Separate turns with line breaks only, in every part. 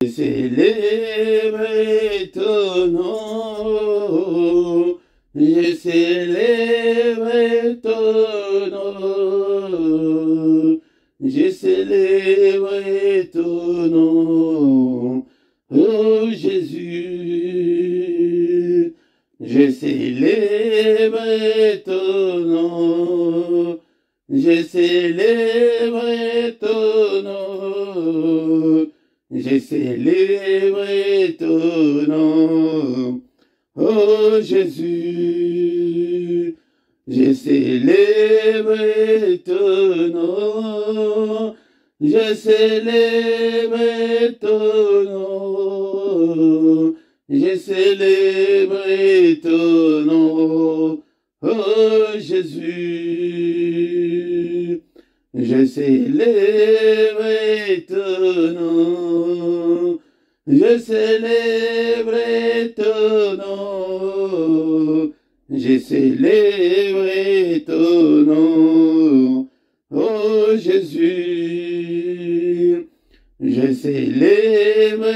Je célèbre ton nom, je célèbre ton nom, je célèbre ton nom, oh Jésus, je célèbre ton nom, je célèbre ton nom. Je célèbre ton nom, oh Jésus. Je célèbre ton nom, je célèbre ton nom, je célèbre ton nom, oh Jésus. Je célèbre ton nom, je célèbre ton nom, je célèbre ton nom, oh Jésus. Je célèbre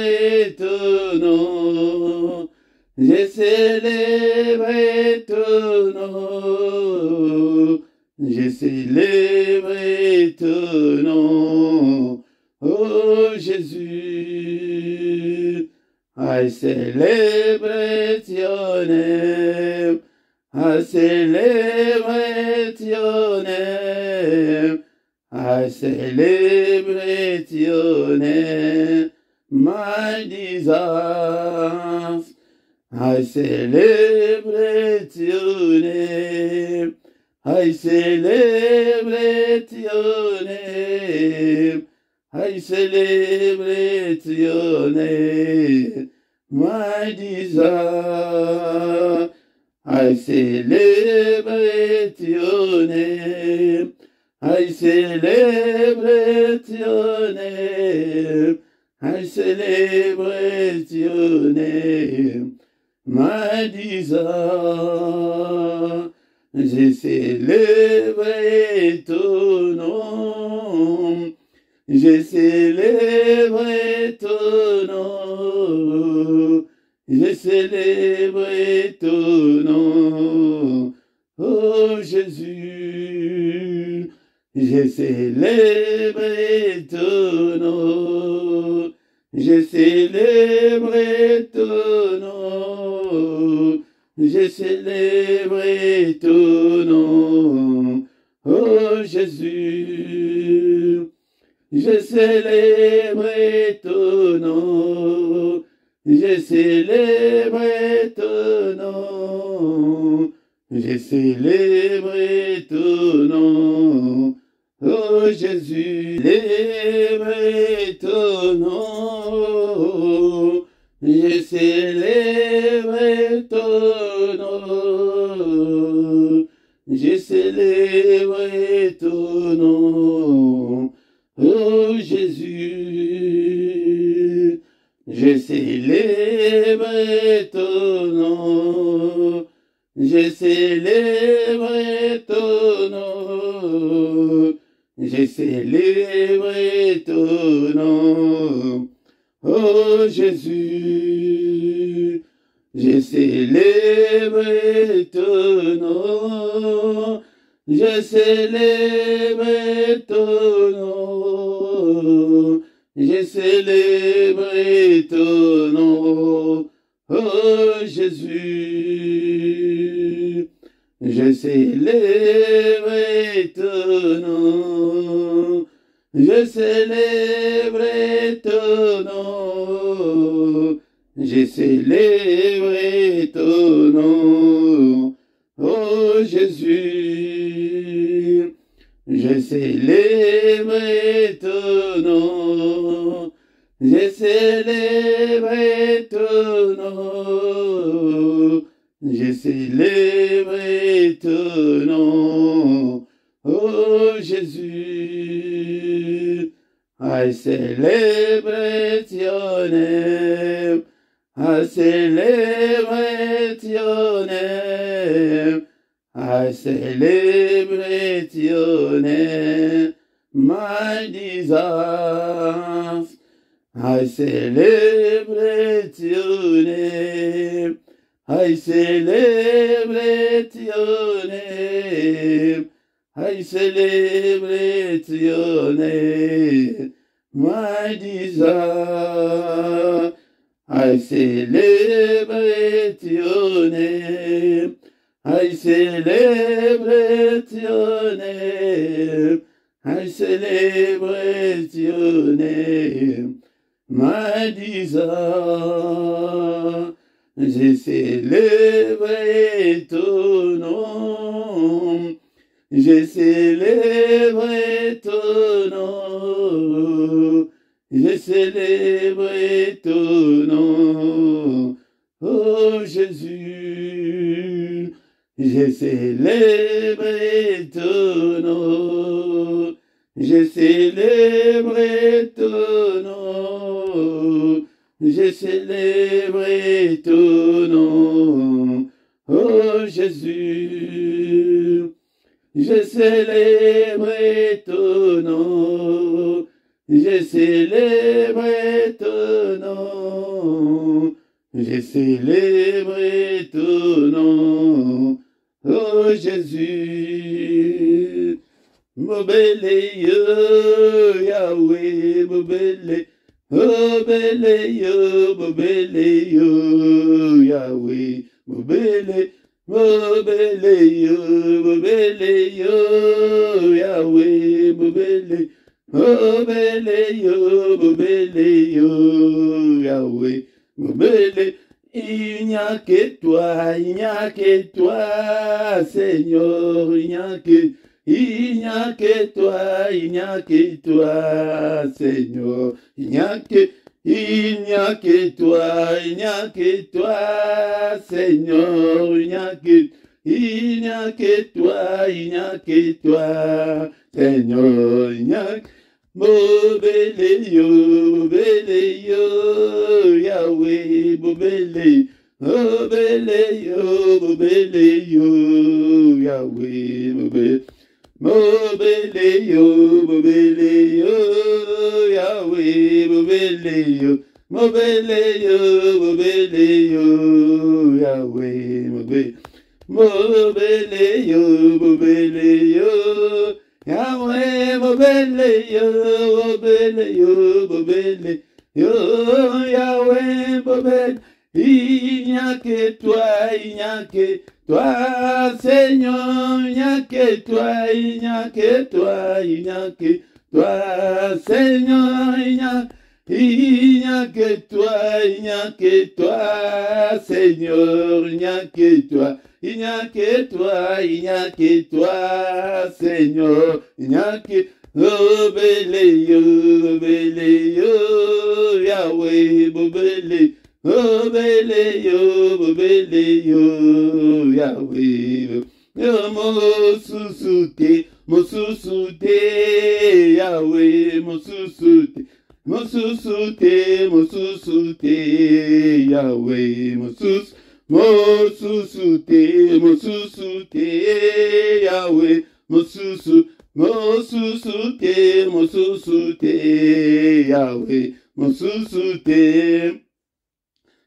ton nom, je célèbre ton nom. Je célèbre ton nom, oh Jésus. I celebrate your name, I celebrate your name, I celebrate your name, my desires. I celebrate your name, I celebrate your name, I celebrate your name, my desire. I celebrate your name, I celebrate your name, I celebrate your name, my desire. Je célèbre ton nom, je célèbre ton nom, je célèbre ton nom, oh Jésus. Je célèbre ton nom, je célèbre ton nom. Je célèbre ton nom, oh Jésus. Je célèbre ton nom, je célèbre ton nom, je célèbre ton nom, oh Jésus. Célèbre ton nom, je célèbre ton nom, je célèbre ton nom, oh Jésus. Je célèbre ton nom, je célèbre ton nom, je célèbre ton nom, oh Jésus. Je célèbre ton nom, je célèbre ton nom, je célèbre ton nom, oh Jésus. Je célèbre ton nom, je célèbre ton nom, je célèbre ton nom, oh Jésus. Je célèbre ton nom, je célèbre ton nom, je célèbre ton nom, oh Jésus. I celebrate your name, I celebrate your name, I celebrate your name, my desires. I celebrate your name. I celebrate your name. I celebrate your name. My desire. I celebrate your name. I celebrate your name. I celebrate your name. My desire. J'ai célébré ton nom. J'ai célébré ton nom. J'ai célébré ton nom. Oh Jésus. J'ai célébré ton nom. J'ai célébré ton nom. J'ai célébré ton nom. Oh Jésus. J'ai célébré ton nom. J'ai célébré ton nom. J'ai célébré ton nom. Oh Jésus. Mobele yo Yahweh, mobele. Mobele yo Yahweh, mobele. Mobele yo Yahweh, mobele. Mobele yo Yahweh, mobele. Il n'y a que toi, Seignor, il n'y a que toi, Seignor, il n'y a que toi, Seignor, il n'y a que toi, Seignor, il n'y a mobile yo, Yahweh, mobile yo, Yahweh, mobile yo, Yahweh, mobile yo, Yahweh, mobile yo, Yahweh, mobile yo, Yahweh, mobile. Il n'y a que toi, Seignor, il n'y a que toi, Seignor, il n'y a que toi, Seignor, il n'y a que toi. Il n'y a que toi, Seignor, il n'y a que mobile yo, Yahweh, mobile yo, Yahweh, mosusute, Yahweh, mosusute, Yahweh, mosusute, Yahweh, mosusute, Yahweh, mosusute.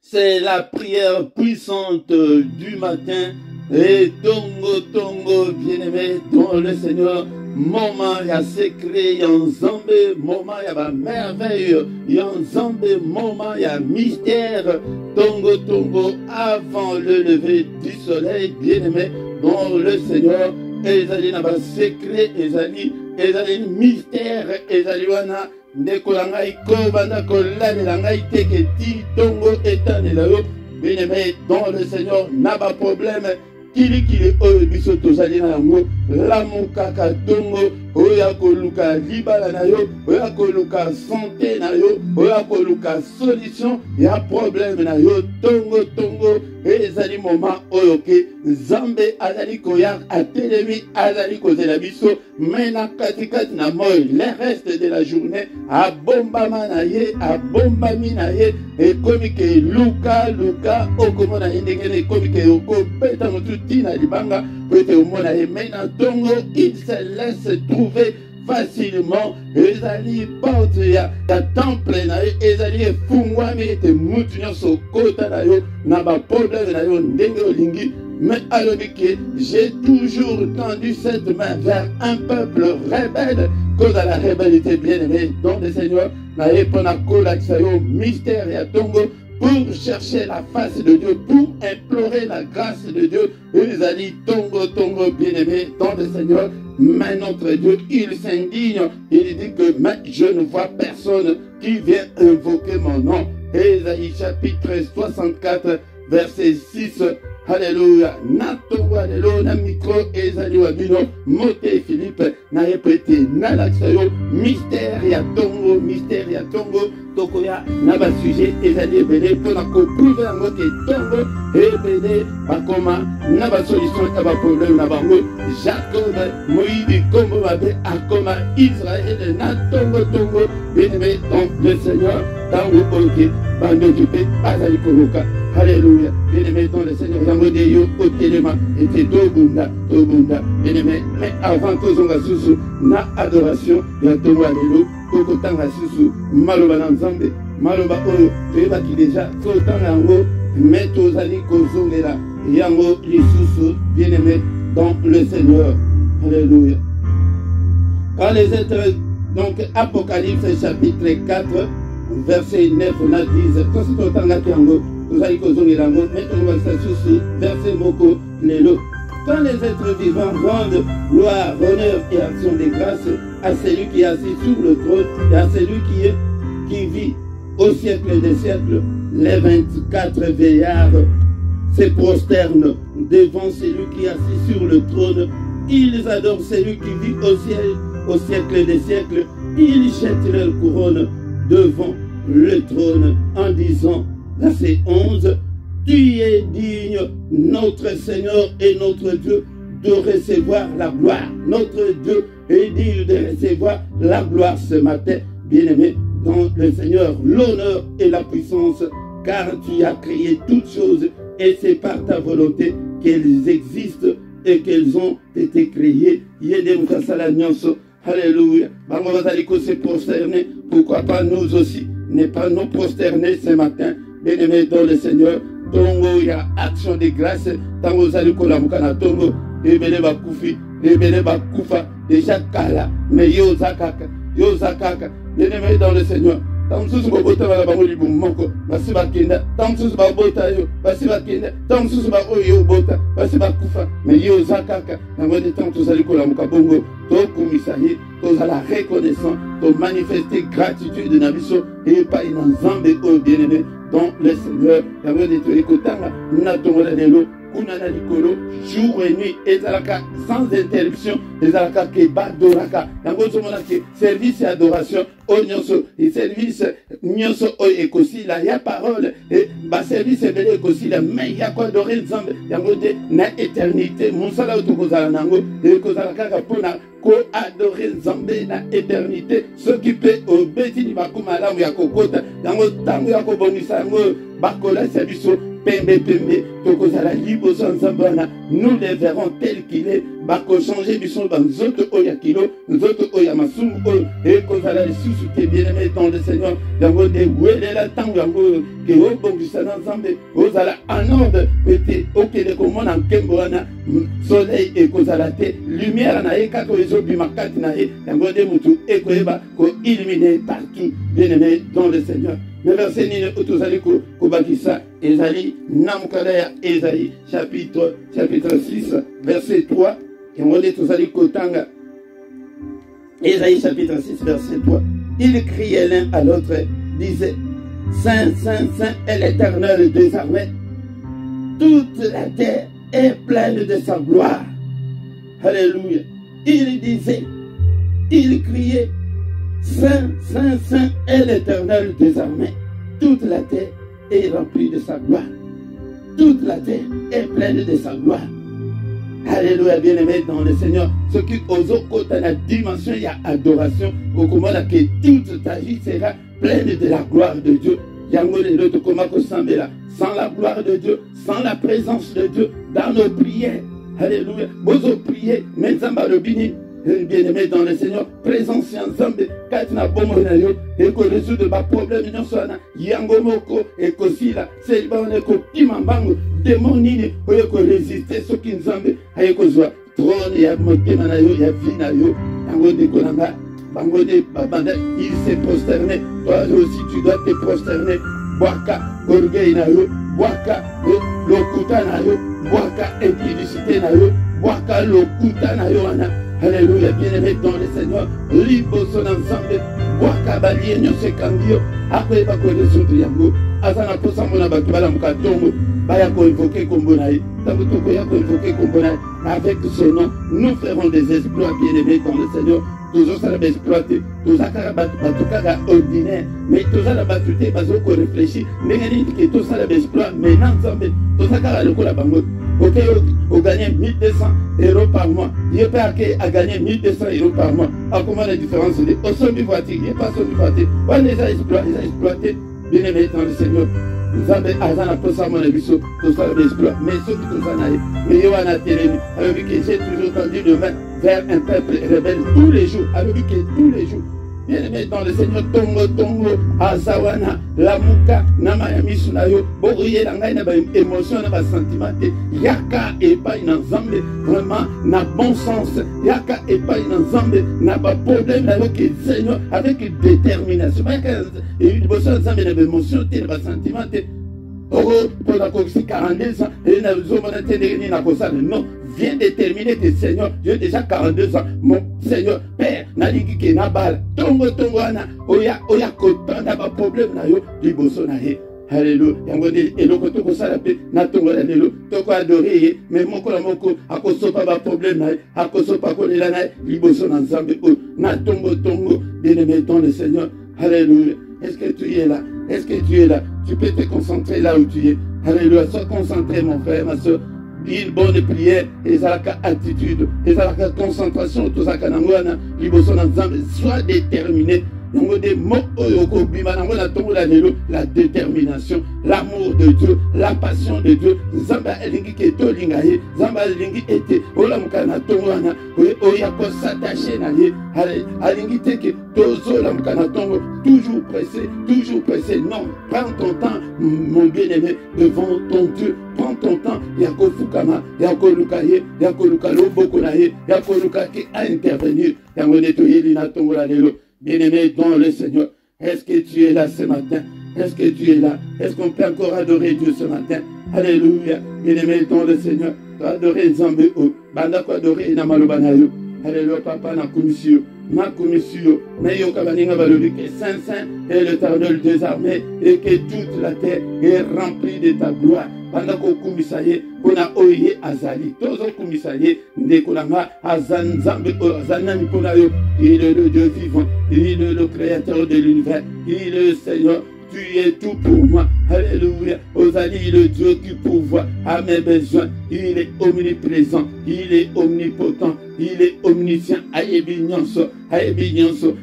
C'est la prière puissante du matin. Et tongo, bien-aimé, dans le Seigneur, moment y a secret, y a un zambé, moment y a merveille, y a un zambé, moment y a mystère. Tongo, avant le lever du soleil, bien-aimé, dans le Seigneur, ezali na ba secret, ezali mystère, ezali wana. Ndeko la ngai ko banda ko lalela ngai teke ti tongo etanela yo bien-aimé dans le Seignor n'a pas problème kilikili oyo biso tozali na yango lamukaka tongo oyo akoluka libala na yo oyo akoluka santé na yo oyo akoluka solution ya problème na yo tongo ezali moment oyo ke Nzambe azali koya atelemi azali kozela biso mena katikati na moi le reste de la journée abombama na ye abombami na ye ekomi ke luka okomona ye ndenge ekomi ke okobeta motu tina libanga po ete omona ye mena tongo il se laisse trouver facilement. Ezali porte ya temple na yo ezali efungwami ete mutu nyonso kota na yo na baproblème na yo ndenge olingi. Mais alors j'ai toujours tendu cette main vers un peuple rebelle, cause à la rébellité bien-aimée, dont le Seigneur n'a répondu à Kolaksayo, mystère et à Tongo, pour chercher la face de Dieu, pour implorer la grâce de Dieu. Ils ont dit Tongo, Tongo, bien-aimé, dont le Seigneur, mais notre Dieu, il s'indigne. Il dit que mais je ne vois personne qui vient invoquer mon nom. Ésaïe chapitre 64, verset 6. Alléluia. Natongo alléluia. Na micro ezali wabino. Mote Philippe. Na répété. Na laksayo. Mystère ya tongo. Mystère ya tongo. Tokoya. Na ba sujet ezali ebele. Pona ko prouver yango ke tongo. Ebele. Bakoma. Na ba solution ya ba problème na bango. Jacob. Moïdi. Kombo babe. Akoma. Israël. Na tongo tongo. Bien-aimé. Donc le Seigneur. Tango oke. Bando kipé. Azali koloka. Alléluia. Bien-aimé dans le Seigneur, Yamodeyo, Otelema, et Tobunda, Tobunda. Bien-aimé, mais avant que son gasusu, na adoration, Yato Alléluia, Tokotanga Susu, Maloba Nanzambe, Maloba Oyo, Teba qui déjà, Totanga Yango, mais Tozali Kozongela, Yango Lisusu, bien-aimé dans le Seigneur. Alléluia. Quand les êtres, donc Apocalypse chapitre 4, verset 9, on a dit, quand c'est Totanga Yango, quand les êtres vivants rendent gloire, honneur et action de grâce à celui qui est assis sur le trône et à celui qui vit au siècle des siècles, les 24 veillards se prosternent devant celui qui est assis sur le trône. Ils adorent celui qui vit au siècle des siècles. Ils jettent leur couronne devant le trône en disant, verset 11, tu es digne, notre Seigneur et notre Dieu, de recevoir la gloire. Notre Dieu est digne de recevoir la gloire ce matin, bien-aimé, dans le Seigneur, l'honneur et la puissance, car tu as créé toutes choses et c'est par ta volonté qu'elles existent et qu'elles ont été créées. Alléluia. Se prosterner, pourquoi pas nous aussi, ne pas nous prosterner ce matin. Bien-aimé dans le Seigneur, Tongo, il y a action de grâce. Tango Zali Kolamukana Tongo, Ebele Bakufi, Ebele Bakufa, déjà Kala, mais Yo Zakaka, bien-aimé dans le Seigneur. Tansus Bobota va la libu moko, Basiba Kenda, Tansus Babota yo, Basiba Kenda, Tansus Ba Oyo Bota, Basiba Kufa, mais Yo Zakaka, dans le temps tous allez Kolamuka Bongo, to Kumisahi, tous à la reconnaissance, to manifester gratitude de Nabiso, et pas une ensemble au bien-aimé. Dans le Seigneur, il y avait des trucs kotanga, natongola lelo, kunana likolo, jour et nuit, ezalaka sans interruption, ezalaka ke badoraka, yango somona ke service et adoration, nyonso, et service nyonso o ekosi la ya parole, et ba service ebele ekosi la, mais ya ko adorer nzambe, yango de na éternité, monsala otokozala nango, et kozalaka kapona ko adorer nzambe na éternité, s'occuper au betini bakumalamu ya kokota, yango tango ya kobonisa yango bakola sabiso pembe pembe tokozala liboso nzambana, nous les verrons tel qu'il est, bako changer biso banzoto oya kilo, nzoto oya masumu oyo, et kozala lisusu te bien-aimé dans le Seigneur, yango de welela tango yango ke obongisa na nzambe, ozala en ordre pete okele komona nkembo wana soleil ekozala te, lumière na ye kaka ezobima kati na ye, yango de mutu ekoyeba ko illuminer partout, bien-aimé dans le Seigneur. Le verset nini otozali kobakisa ezali namukala ya Esaïe chapitre 6 verset 3 yango de tozali kotanga Esaïe chapitre 6 verset 3. Il criait l'un à l'autre, disait, Saint, Saint, Saint est l'Éternel des armées. Toute la terre est pleine de sa gloire. Alléluia. Il disait, il criait, Saint, Saint, Saint est l'Éternel des armées. Toute la terre est remplie de sa gloire. Toute la terre est pleine de sa gloire. Alléluia, bien-aimé dans le Seigneur. Ce qui aux autres, dans la dimension, il y a adoration. Au comment que toute ta vie sera pleine de la gloire de Dieu. Sans la gloire de Dieu, sans la présence de Dieu, dans nos prières. Alléluia. Bozo prier, mais Zamba le bini. bien-aimé dans le Seigneur, présence ensemble, katina bomo na yo, et que résoudre ma problème, non soit yangomoko, et que si là, c'est bon, et que kimambango, démon nini, et que résister, ce qui nous amène, et que soit trône, ya motema na yo, ya vie na yo, tango de konanga, bango de babanda, il s'est prosterné, toi aussi tu dois te prosterner, boaka, orgueil na yo, boaka, lokuta na yo, boaka, impudicité na yo, boaka, lokuta na yo, ana. Alléluia, bien-aimé dans le Seigneur, libre son ensemble, boaka, balie, nyon se kambio, après bako résoudre yango, azana posa mona batu bala mukatongo, baya ko invoquer kombonaï, tabuto ko ya ko invoquer kombonaï, avec ce nom, nous ferons des exploits, bien-aimés dans le Seigneur. Toujours ça va exploiter, toujours ça va batuka ordinaire, mais toujours ça va batuter parce qu'on réfléchit, mais tout ça va exploiter, mais non, tout ça va le coup la banque. Ok, on gagne 1200 € par mois. Il n'est pas à gagner 1200 € par mois. Alors comment la différence est? Au sommet voiture, il n'y a pas sommet voiture. On les a exploité, bien aimé dans le Seigneur. Nous avons Azana Posa mon émission, tout ça va exploiter. Mais ceux qui tout ça n'aillent, mais il y a un télé, alors que j'ai toujours tendu de main vers un peuple rebelle tous les jours, alors que tous les jours. Bien-aimé dans le Seigneur, Tongo, Azawana, Lamuka, Namayami Sunayo, Borie, Langai, n'a pas émotion, n'a pas sentiment, Yaka et pas une ensemble, vraiment, n'a bon sens, Yaka et pas une ensemble, n'a pas problème avec le Seigneur, avec détermination. Et une bonne ensemble, n'a pas émotion, n'a pas sentiment, oh, pour la Coxie 42 ans, et n'a pas non. Viens déterminer tes Seigneur. J'ai déjà 42 ans. Mon Seigneur, Père, Naliki ke Nabal, Tongo ana, Oya Kotan, n'a pas problème na yo, Liboso na he. Alléluia. Yangode, et le koto ko salape, na tongo la lelo, toko adoré, mais mon kola moko, akoso pas problème na, akoso pas kolela na, Liboso na nzambe, na tongo, bien-aimé dans le Seigneur. Alléluia. Est-ce que tu es là? Est-ce que tu es là? Tu peux te concentrer là où tu es. Alléluia. Sois concentré, mon frère, ma soeur. Une bonne prière, et ça la attitude, et ça la concentration, tout ça, sois déterminé. La détermination, l'amour de Dieu, la passion de Dieu. Zamba elingi keto lingaye, Zamba elingi ete, ola mukana tongwana, oya ko s'attacher na ye, alingi teke tozo la mukana tongo, toujours pressé. Non, prends ton temps, mon bien-aimé, devant ton Dieu. Prends ton temps, Yako Fukama, Yako Lukaye, Yako Lukalo Bokonaye, Yako Lukake à intervenir. Yangonetoye lina tongola lelo. Bien-aimé dans le Seigneur, est-ce que tu es là ce matin? Est-ce que tu es là? Est-ce qu'on peut encore adorer Dieu ce matin? Alléluia. Bien-aimé dans le Seigneur, tu as adoré Zambé, Banda ko adorer Namalobanayo. Alléluia, papa, na commission, mais yo kabaninga balobi que Saint est l'Éternel des armées et que toute la terre est remplie de ta gloire. Pendant qu'on kumisaye, qu'on a oye azali, tozo kumisaye, ndekolanga azanzambe azanami ponayo. Il est le Dieu vivant, il est le créateur de l'univers, il est le Seigneur. Tu es tout pour moi. Alléluia. Osali, le Dieu qui pourvoit à mes besoins. Il est omniprésent. Il est omnipotent. Il est omniscient. Ayebi nyonso.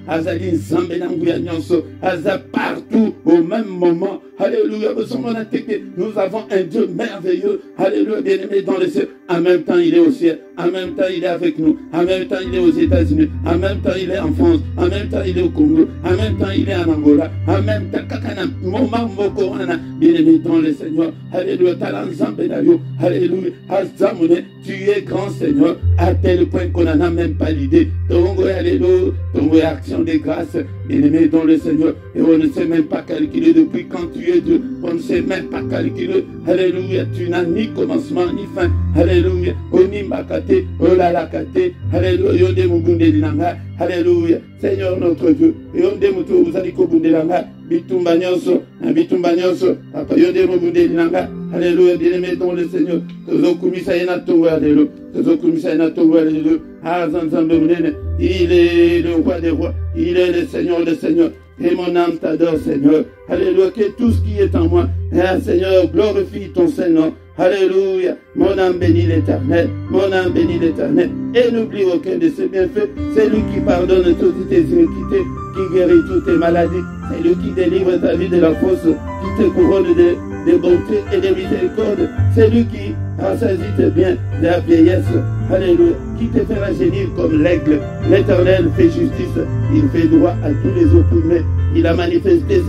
Azali nzambe nanguya nyonso. Aza partout au même moment. Alléluia. Nous avons un Dieu merveilleux. Alléluia. Bien-aimé dans le ciel. En même temps, il est au ciel. En même temps, il est avec nous. En même temps, il est aux États-Unis. En même temps, il est en France. En même temps, il est au Congo. En même temps, il est en Angola. En même temps, moment moko wana, bien-aimé dans le Seigneur. Alléluia. Alléluia. Azamune, tu es grand Seigneur, à tel point qu'on n'en a même pas l'idée. Tongo, alléluia. Tongo, action de grâce, bien-aimé dans le Seigneur. Et on ne sait même pas calculer depuis quand tu es Dieu. On ne sait même pas calculer. Alléluia. Tu n'as ni commencement ni fin. Alléluia. Oni makate, olalakate. Alléluia. Yonde mugunde dinanga. Alléluia. Seigneur notre Dieu. Yonde mutu uzaliko bundelanga. Bitumba nyonso. Papa yonde mugunde dinanga. Alléluia. Bien-aimé dans le Seigneur. Tozo kumisa yena tongo alléluia. Tozo kumisa yena tongo alléluia. Azanzambe munene. Il est le roi des rois. Il est le Seigneur des seigneurs. Et mon âme t'adore, Seigneur. Alléluia. Que tout ce qui est en moi, Seigneur, glorifie ton Seigneur. Alléluia. Mon âme bénit l'Éternel. Et n'oublie aucun de ses bienfaits. C'est lui qui pardonne toutes tes iniquités, qui guérit toutes tes maladies. C'est lui qui délivre ta vie de la fosse, qui te couronne de bonté et de miséricorde. C'est lui qui Rassasie-toi bien de la vieillesse. Alléluia. Qui te fera gémir comme l'aigle. L'Éternel fait justice. Il fait droit à tous les opprimés. Il a manifesté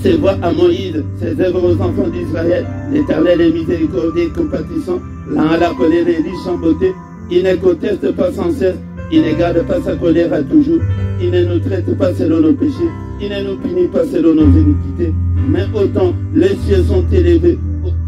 ses voies à Moïse, ses œuvres aux enfants d'Israël. L'Éternel est miséricordieux et compatissant, lent à la colère et riche en beauté. Il ne conteste pas sans cesse, il ne garde pas sa colère à toujours. Il ne nous traite pas selon nos péchés, il ne nous punit pas selon nos iniquités. Mais autant les cieux sont élevés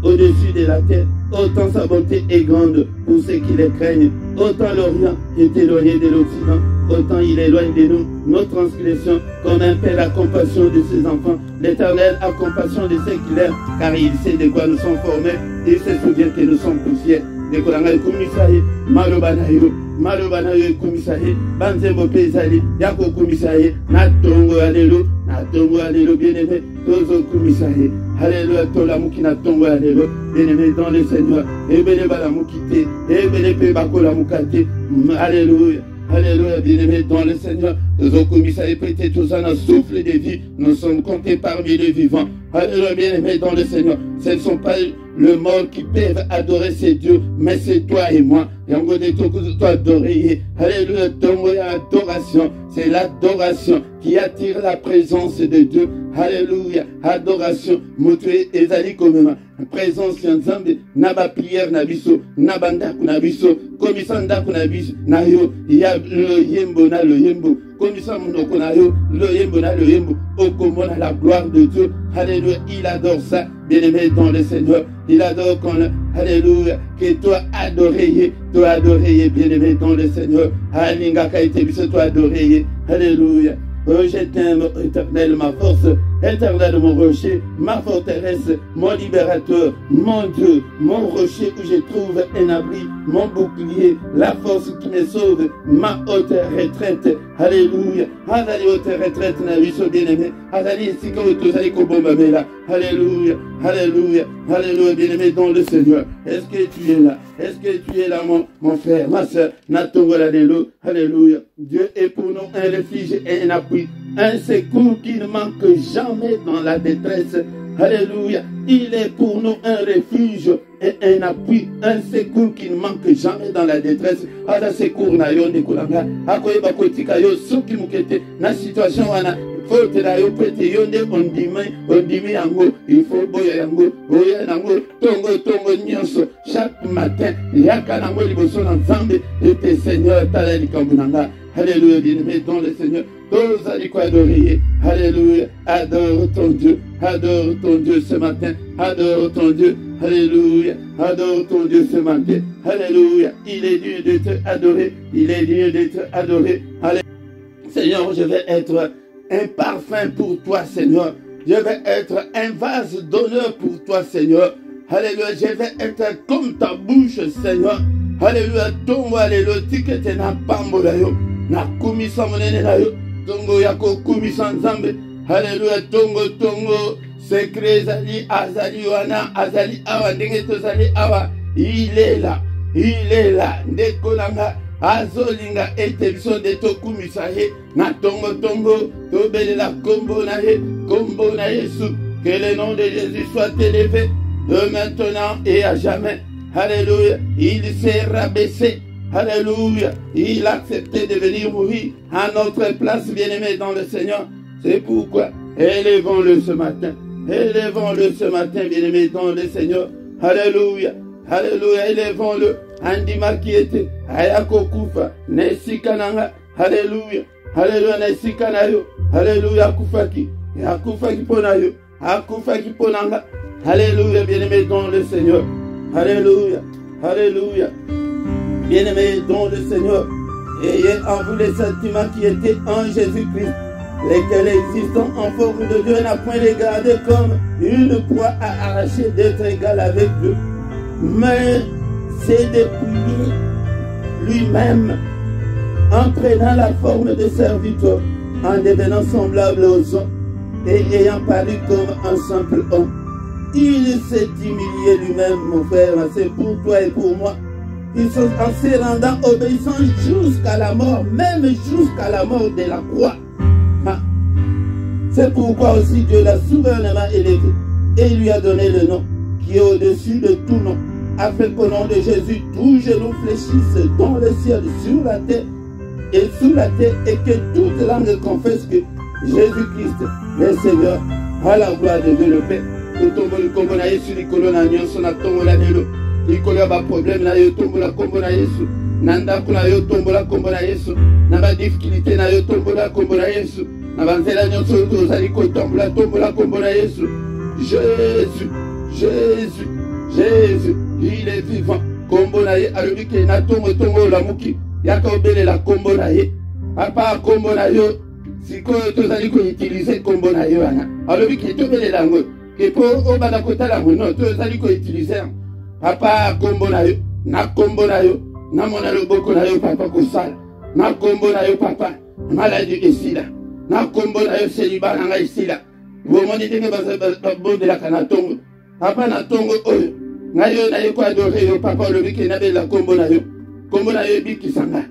au-dessus de la terre, autant sa bonté est grande pour ceux qui les craignent. Autant l'Orient est éloigné de l'Occident, autant il éloigne de nous nos transgressions, comme un père a compassion de ses enfants. L'Éternel a compassion de ceux qui l'aiment, car il sait de quoi nous sommes formés. Il se souvient que nous sommes poussière. De Kolanga Kumisahi, Malobanayo, Malobanayo Kumisahi, Banzembo Pesali, Yako Kumisahi, Natongo Alelo, bien-aimé, Tozo Kumisahi, Alléluia, Tolamuki Natongo Alelo, bien-aimé dans le Seigneur, Ebele Balamukite, Ebele Pebakola Mukate, Alléluia. Alléluia, bien-aimé dans le Seigneur. Tozo Kumisahi, prêtez tous un souffle de vie, nous sommes comptés parmi les vivants. Alléluia, bien-aimé dans le Seigneur. Ce ne sont pas le mort qui peuvent adorer ces dieux, mais c'est toi et moi. Alléluia, adoration. C'est l'adoration qui attire la présence de Dieu. Alléluia, adoration. Moutoué ezali comme présence Nzambe, naba prière nabiso, nabanda kunabiso, komisanda kunabiso, nayo, ya le yembo na le yembo. Commission monoko na yo, le yembo na le yembo, okomona la gloire de Dieu. Alléluia, il adore ça, bien-aimé dans le Seigneur. Il adore qu'on, alléluia, que toi adoré, bien-aimé dans le Seigneur. Alinga kaite biso toi adoré, alléluia. Oh, je t'aime, éternel, ma force, éternel, mon rocher, ma forteresse, mon libérateur, mon Dieu, mon rocher où je trouve un abri, mon bouclier, la force qui me sauve, ma haute retraite. Alléluia. Azali haute retraite, na biso bien-aimé. Azali sika otozali kobomba mela. Alléluia. Alléluia. Alléluia, bien-aimé dans le Seigneur. Est-ce que tu es là? Est-ce que tu es là, mon frère, ma soeur? Alléluia. Dieu est pour nous un refuge et un appui, un secours qui ne manque jamais dans la détresse. Alléluia. Il est pour nous un refuge et un appui, un secours qui ne manque jamais dans la détresse. Ada secours na yo ne kolanga. Akoyeba kotika yo soki mukete na situation wana. Faut te la yo pete yo nde ondimi yango. Il faut boya yango. Boya yango. Tongo nyonso. Chaque matin, yaka nango liboso na Nzambe et tes Seigneur tala likambunanga. Alléluia, bien-aimé dans le Seigneur. Tous allez quoi adorer. Alléluia. Adore ton Dieu. Adore ton Dieu ce matin. Adore ton Dieu. Alléluia. Adore ton Dieu ce matin. Alléluia. Il est digne de te adorer. Il est digne de te adorer. Alléluia. Seigneur, je vais être un parfum pour toi, Seigneur. Je vais être un vase d'honneur pour toi, Seigneur. Alléluia. Je vais être comme ta bouche, Seigneur. Alléluia. Tongo, alléluia. Tikete na pambola yo. Na kumisa monene na yo. Tongo yako kumisa Nzambe. Alléluia. Tongo. Secret zali azali wana azali awa ndenge tozali awa. Il est là. Ndeko langa azolinga ete biso de tokumisa ye. Na tongo. Tobelela kombo na Yesu. Que le nom de Jésus soit élevé de maintenant et à jamais. Alléluia. Il s'est rabaissé. Alléluia. Il a accepté de venir mourir à notre place, bien-aimé dans le Seigneur. C'est pourquoi élevons-le ce matin. Élevons-le ce matin, bien-aimé dans le Seigneur. Alléluia. Alléluia. Élevons-le. Andima qui était Ayako Kufa. Nesikananga. Alléluia. Alléluia. Nesikanayo. Alléluia. Akufaki. Akufaki ponayo. Akufaki ponanga. Alléluia. Bien-aimé dans le Seigneur. Alléluia. Alléluia. Bien-aimés dans le Seigneur, ayez en vous les sentiments qui étaient en Jésus-Christ, lesquels existant en forme de Dieu n'a point les gardé comme une proie à arracher d'être égal avec Dieu. Mais c'est depuis lui-même, en prenant la forme de serviteur, en devenant semblable aux hommes et ayant paru comme un simple homme. Il s'est humilié lui-même, mon frère, c'est pour toi et pour moi. En se rendant obéissant jusqu'à la mort, même jusqu'à la mort de la croix. C'est pourquoi aussi Dieu l'a souverainement élevé et lui a donné le nom qui est au-dessus de tout nom. afin qu'au nom de Jésus, tout genou fléchisse dans le ciel, sur la terre et sous la terre, et que toute langue confesse que Jésus-Christ est Seigneur, à la gloire de Dieu le Père. Otombo le kombo na Yesu likolo na nyonso na tongo la lelo. Likolo ba problème na yo tombo la kombo na Yesu. Nanda kuna yo tombo la kombo na Yesu. Na ba difficulté na yo tombo la kombo na Yesu. Na ba nzela nyonso tozali ko tombo la kombo na Yesu. Jésus, Jésus, Jésus, il est vivant. Kombo na ye alobi ke na tongo la muki. Yaka obele la kombo na ye. Apa kombo na yo sikoyo tozali ko utiliser kombo na yo ana. Alobi ke tobele la ngo. Et pour au banakota la mono, tous les alliés utiliser. Papa kombo na yo, na kombo na yo, na mona le boko na yo papa kosala, na kombo na yo papa, maladie ici là, na kombo na yo célibat na ici là. Vous m'en dites que vous bon de la canatongo, papa na tongo oyo, na yo quoi adorer yo papa le biki na la kombo na yo biki sanga,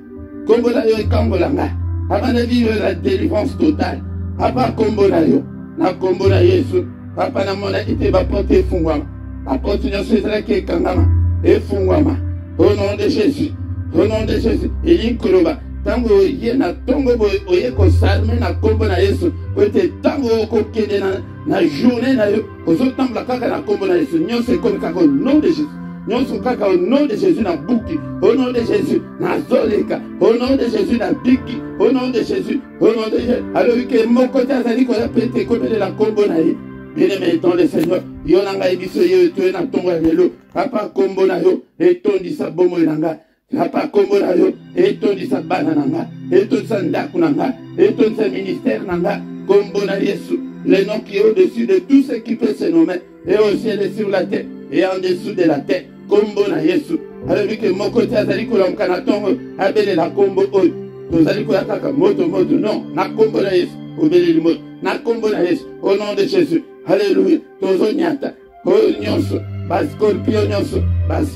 kombo na yo kambo langa, papa na vivre la délivrance totale, papa kombo na yo, na kombo na Yesu. Papa na mona ite ba porte fungwama. La porte nyonso ezala ke kangama e fungwama. Au nom de Jésus. Au nom de Jésus. Et yikoloba. Tango ye na tongo oye ko sarme na kombo na Yesu. Ote tango ko kende na journée na yo. Ozo tamba kaka na kombo na Yesu. Nyonso ekomi kaka au nom de Jésus. Nyonso kaka au nom de Jésus na buki. Au nom de Jésus na zoleka. Au nom de Jésus na biki. Au nom de Jésus. Au nom de Jésus. Alors que mon côté azali ko ya pete ko de la kombo na ye. Bien-aimé dans le Seigneur, yo nanga ibiso yo to na tongo ya lelo. Papa kombo na yo etondi sa bomo nanga. Papa kombo na yo etondi sa bana nanga. Etondi sa ndaku nanga. Etondi sa ministère nanga. Kombo na Yesu, le nom qui est au-dessus de tout ce qui peut se nommer, et au ciel et sur la terre et en dessous de la terre. Kombo na Yesu. Alors que mon côté azali ko la mkana tongo abele la kombo oyo. Tozali ko yakaka moto non, na kombo na Yesu. Obele li moto. Na kombo na Yesu au nom de Jésus. Alléluia. Tozo nyata. Nyonso. Bas scorpion nyonso. Bas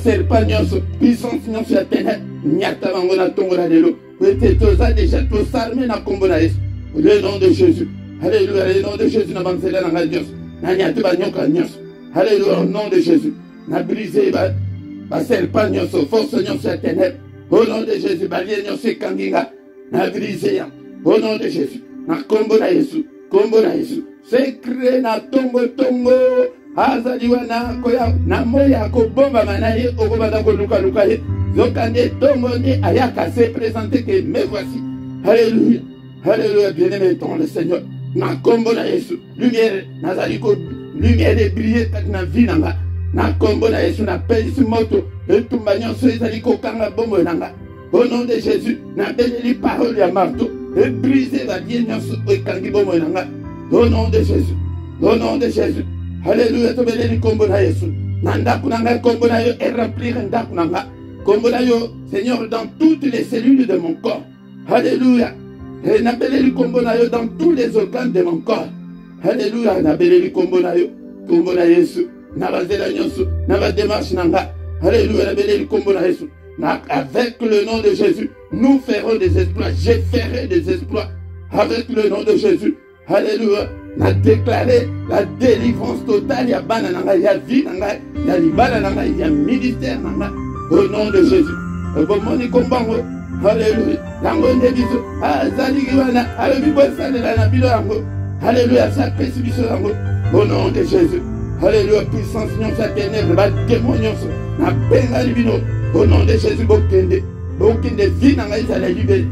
serpent nyonso. Puissance nyonso ya ténèbres. Nyata bango na tongo la lelo. Wete toza déjà to sarme na kombo na Yesu. Le nom de Jésus. Alléluia. Le nom de Jésus na banzela na nyonso. Na nyata ba nyoka nyonso. Alléluia. Au nom de Jésus. Na brisé ba serpent nyonso. Force nyonso ya ténèbres. Au nom de Jésus. Balie nyonso kanginga. Na brisé. Au nom de Jésus. Na kombo na Yesu. Kombo na Yesu. Secret na tongo azaliwa na koya na moya ko bomba manaye okobanda ko luka ye zokande tongo ni ayaka se présenter que me voici. Alléluia. Alléluia. Bien-aimé dans le Seigneur. Na kombo na Yesu. Lumière nazali ko lumière de briller na vie nanga. Na kombo na Yesu na pelisi moto etumba nyonso ezali ko kanga bombo nanga. Au nom de Jésus, na beleli parole ya marteau et briser la vie nyonso ekangi bombo nanga. Au nom de Jésus. Au nom de Jésus. Alléluia. Tobeleli kombo na Yesu. Nanda kunanga kombo na yo et remplir ndaku nanga. Kombo na yo, Seigneur, dans toutes les cellules de mon corps. Alléluia. Et nabeleli kombo na yo dans tous les organes de mon corps. Alléluia. Nabeleli kombo na yo. Kombo na Yesu. Nabazela nyonso. Naba démarche nanga. Alléluia. Nabeleli kombo na Yesu. Avec le nom de Jésus, nous ferons des exploits. Je ferai des exploits. Avec le nom de Jésus. Alléluia. Na déclaré la délivrance totale. Il y a banananga, il y a vie, il y a libananga, il y a ministère. Au nom de Jésus. Alléluia. Alléluia. Au nom de Jésus. Alléluia. Puissance, non, sa ténèbre, la démoniance. Na benga libino. Au nom de Jésus, Bokinde vie n'a pas été libérée.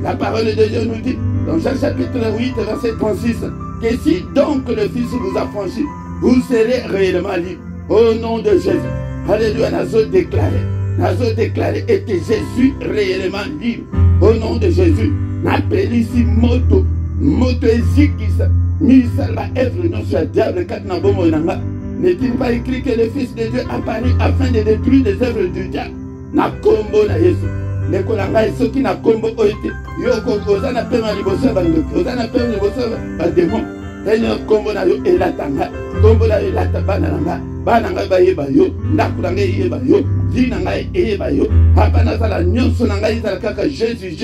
La parole de Dieu nous dit, dans Jean chapitre 8, verset 36, que si donc le Fils vous a franchi, vous serez réellement libre. Au nom de Jésus. Alléluia, Nazo déclaré, et que Jésus réellement libre. Au nom de Jésus. N'appelle ici moto ezikisa. Misa la œuvre non sur le diable, kat na bomo nanga. N'est-il pas écrit que le Fils de Dieu apparut afin de détruire les œuvres du diable? Na kombo na Yesu. Nekola ngai soki na kombo oite. Yoko ozana pema liboso bandoki. Ozana pema liboso ba démon. Seigneur kombo na yo elatanga. Kombo na yo elata bana nanga. Bana ngai ba yeba yo. Ndaku na ngai yeba yo. Vie na ngai yeba yo. Papa na sala nyonso na ngai sala kaka Jésus.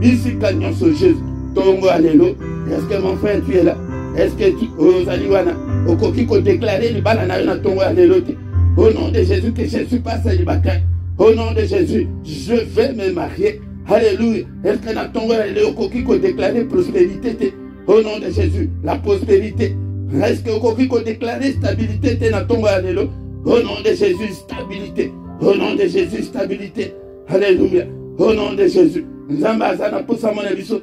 Bisika nyonso Jésus. Tongo alléluia. Est-ce que mon frère tu es là? Est-ce que tu ozali wana okoki ko déclarer ni bana na yo na tongo alléluia? Au nom de Jésus, que je ne suis pas célibataire. Au nom de Jésus, je vais me marier. Alléluia. Est-ce que nous avons déclaré prospérité? Au nom de Jésus, la prospérité. Est-ce que nous avons déclaré stabilité? Au nom de Jésus, stabilité. Au nom de Jésus, stabilité. Alléluia. Au nom de Jésus. Zambazana pour ça mon abisso.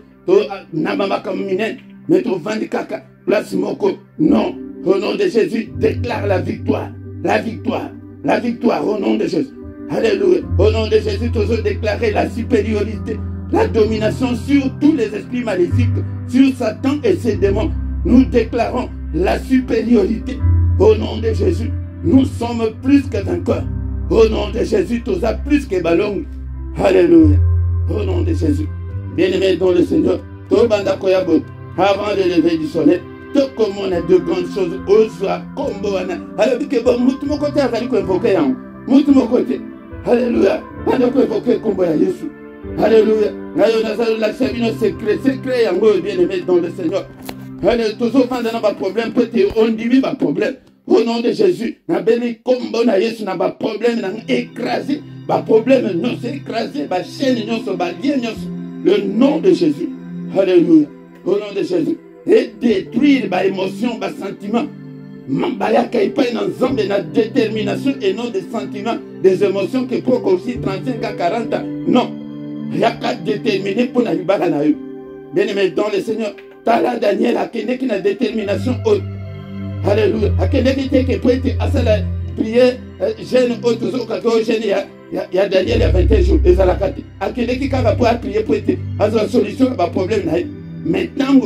Namama comme minen. Mais ton vendikaka. Place moko. Non. Au nom de Jésus, déclare la victoire. La victoire. La victoire au nom de Jésus. Alléluia. Au nom de Jésus, tu as déclaré la supériorité, la domination sur tous les esprits maléfiques, sur Satan et ses démons. Nous déclarons la supériorité. Au nom de Jésus, nous sommes plus que vainqueurs. Au nom de Jésus, tu as plus que ballon. Alléluia. Au nom de Jésus. Bien-aimé dans le Seigneur, avant de lever du soleil, tout comme on a de grandes choses, Osua, Komboana. Alors, que bon, mon côté a fallu convoquer un. Mon côté. Alléluia. On a convoqué Komboana Yesu. Alléluia. La cheminée secret, bien-aimé dans le Seigneur. Alléluia. Tous ceux qui ont un problème, peut-être on dit pas problème. Au nom de Jésus, n'a béni Komboana Yesu, n'a pas problème, n'a écrasé. Pas problème, non, c'est écrasé, pas chaîne, non, c'est pas lien, non. Le nom de Jésus. Alléluia. Au nom de Jésus. Et détruire les émotions, les sentiments. Mambayaka il paye dans zombe na détermination et non des sentiments, des émotions qui pour aussi 35 à 40 ans. Non. Il y a qu'à déterminer pour la libérer na eux. Bien-aimé dans le Seigneur. Tala Daniel a quelqu'un qui a détermination haute. Alléluia. A quelqu'un qui peut être à la prière jeune haute au jeune il y a Daniel il y a 21 jours. Et ça l'a caté. A quelqu'un qui va pouvoir prier pour être à la solution à problème na eux. Maintenant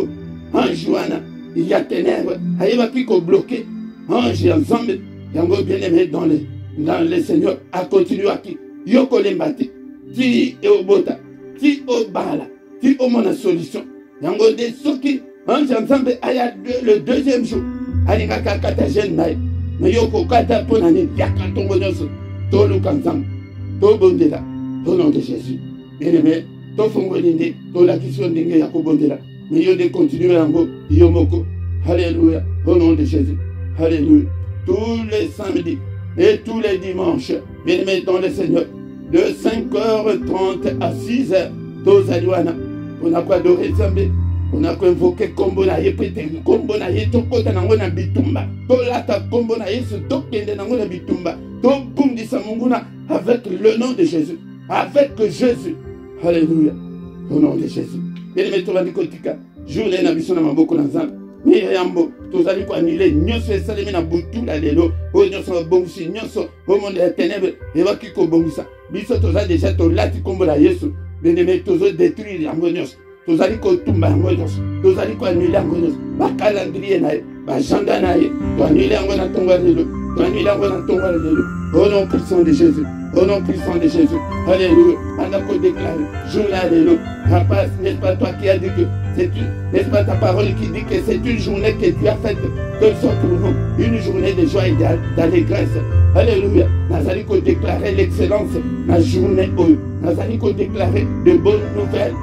en Joanna, il y a ténèbres, il va plus bloquer. Ange ensemble, yango bien aimé dans le Seigneur, à continuer à qui. Yoko lembate, ti e obota, ti obala, ti o mona solution. Yango de soki, ange ensemble, aya le deuxième jour, alinga kakata jeune naï. Mais yoko kata ponane, yaka tongo nyoso, tolu kansam, to bondela, au nom de Jésus. Bien aimé, to fongo linde, to la question dingue yako bondela. Mais yo de continuer yango, yomoko. Alléluia, au nom de Jésus. Alléluia. Tous les samedis et tous les dimanches, bien-aimés dans le Seigneur, de 5h30 à 6h, tous Aliwana, on a quoi adorer Zambé, on a quoi invoquer Kombonaye, peut-être Kombonaye, Tokota Nangona Bitumba, Tolata Kombonaye, ce Tokende Nangona Bitumba, Tobundi Samunguna, avec le nom de Jésus, avec Jésus. Alléluia. Au nom de Jésus. Bien-aimés, tout va dire Kotika, journée n'a vu son amaboko dans Zambé. Mais yambo tozali ko annuler nyonso esalemi na butu la lelo o nyonso bongisi nyonso o monde ya ténèbres ebaki ko bongisa biso tozali déjà tolati kombo la Yesu bien-aimé tozo détruire yango nyonso tozali ko tumba yango nyonso tozali ko annuler yango nyonso ba calendrier na ye ba agenda na ye to annuler yango na tongo lelo to annuler yango na tongo lelo au nom puissant de Jésus. Au nom puissant de Jésus. Alléluia. On a qu'à déclarer. Journée alléluia. N'est-ce pas toi qui as dit que c'est une, n'est-ce pas ta parole qui dit que c'est une journée que tu as faite de sorte pour nous. Une journée de joie et d'allégresse. Alléluia. Nous allons déclarer l'excellence. La journée haute. Nous allons déclarer de bonnes nouvelles.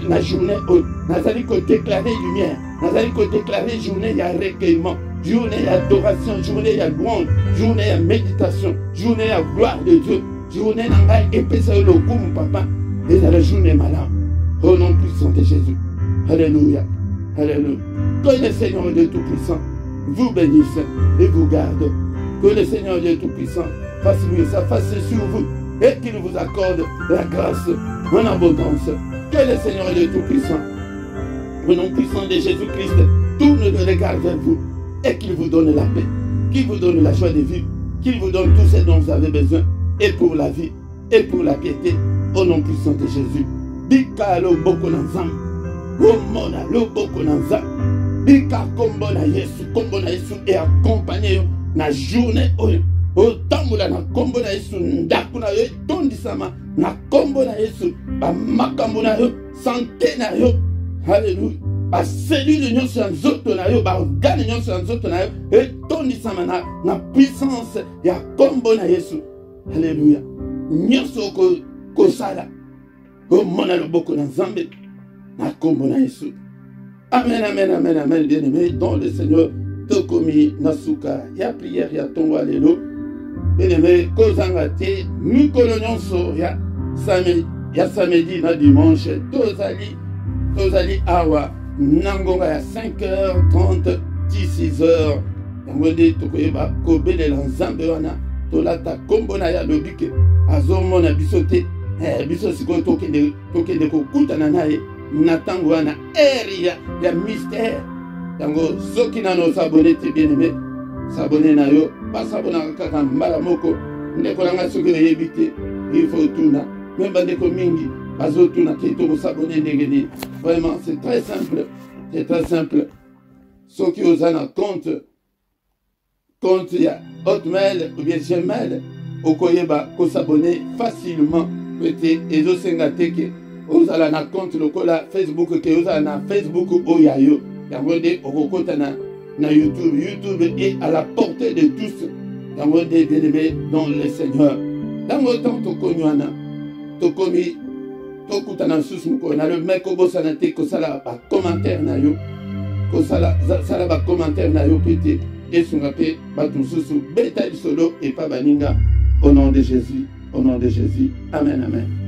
La journée haute. Nous allons déclarer lumière. Nous allons déclarer journée il y a recueillement. Journée il y a adoration. Journée il y a louange. Journée il y a méditation. Journée il y a gloire de Dieu. Journée n'a épaisseur le coup, papa. Et dans la journée malade. Au nom puissant de Jésus. Alléluia. Alléluia. Que le Seigneur Dieu Tout-Puissant vous bénisse et vous garde. Que le Seigneur Dieu Tout-Puissant fasse lui sa face sur vous et qu'il vous accorde la grâce en abondance. Que le Seigneur Dieu Tout-Puissant, au nom puissant de Jésus-Christ, tourne le regard vers vous et qu'il vous donne la paix, qu'il vous donne la joie de vivre, qu'il vous donne tout ce dont vous avez besoin. Et pour la vie, et pour la piété, au nom puissant de Jésus. Bika lo boko nanzam, omona lo boko nanzam, bika kombo na Yesu et accompagné na journée au tamboula na kombo na Yesu ndaku na yo tondi sama na kombo na Yesu ba makambo na yo santé na yo. Alléluia. Ba cellule nyonso ya nzoto na yo ba organe nyonso ya nzoto na yo et tondi sama na puissance ya kombo na Yesu. Alléluia. Nyonso ko sala. O mona loboko na Nzambe na kombo na Yesu. Amen, amen, amen, amen, bien-aimé. Dans le Seigneur, Tokomi Nasuka. Ya prière, ya tongo alléluia. bien-aimé, kozanga te, mikolo nyonso ya samedi na dimanche, tozali awa, nangonga ya 5h30, 16h, yango nde tokoyeba kobelela nzambe wana, tolata kombo na ya lobike, azomona biso te, biso sikoyo tokende kokutana naye, na tango wana, eri ya mystère, yango soki nano sabone te bien-aimé, sabone na yo, basabona kaka mbala moko, ndeko nanga soki oyebi te, il faut tuna, même bandeko mingi, bazotuna ke toko sabone ndenge nini. Vraiment, c'est très simple, c'est très simple. Soki ozana compte ya Hotmail ou bien Gmail, okoyeba ko s'abonner facilement, peut-être ezosenga te ke ozala na compte lokola Facebook ke ozala na Facebook oyayo, yango nde okokota na YouTube. YouTube est à la portée de tous. Yango nde bien-aimé dans le Seigneur. Yango tant tokonywana, tokomi tokutana susu moko na le meko bosana te kosala ba commentaire na yo, kosala ba commentaire na yo pete esunga pe bato susu beta solo et pas baninga, au nom de Jésus, au nom de Jésus. Amen, amen.